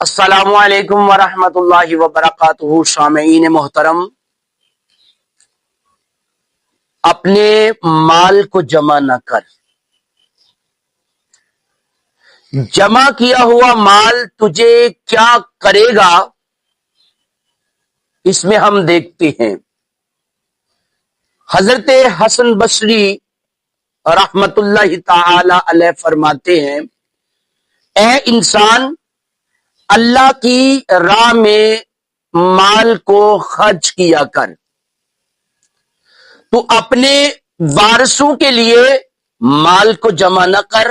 السلام علیکم ورحمۃ اللہ وبرکاتہ۔ سامعین محترم، اپنے مال کو جمع نہ کر۔ جمع کیا ہوا مال تجھے کیا کرے گا، اس میں ہم دیکھتے ہیں۔ حضرت حسن بصری رحمت اللہ تعالی علیہ فرماتے ہیں، اے انسان، اللہ کی راہ میں مال کو خرچ کیا کر۔ تو اپنے وارثوں کے لیے مال کو جمع نہ کر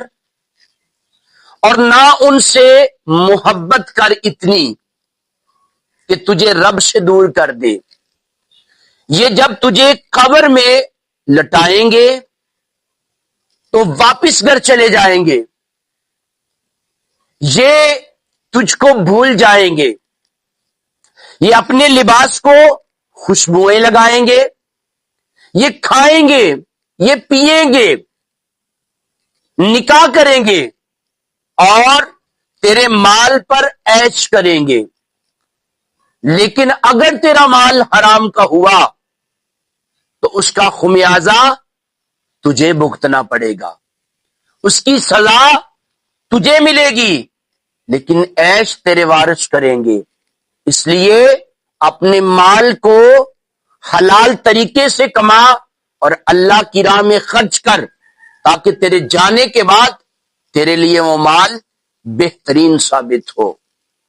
اور نہ ان سے محبت کر اتنی کہ تجھے رب سے دور کر دے۔ یہ جب تجھے قبر میں لٹائیں گے تو واپس گھر چلے جائیں گے، یہ تجھ کو بھول جائیں گے، یہ اپنے لباس کو خوشبوئیں لگائیں گے، یہ کھائیں گے، یہ پیئیں گے، نکاح کریں گے اور تیرے مال پر عیش کریں گے۔ لیکن اگر تیرا مال حرام کا ہوا تو اس کا خمیازہ تجھے بھگتنا پڑے گا، اس کی سزا تجھے ملے گی، لیکن عیش تیرے وارث کریں گے۔ اس لیے اپنے مال کو حلال طریقے سے کما اور اللہ کی راہ میں خرچ کر، تاکہ تیرے جانے کے بعد تیرے لیے وہ مال بہترین ثابت ہو۔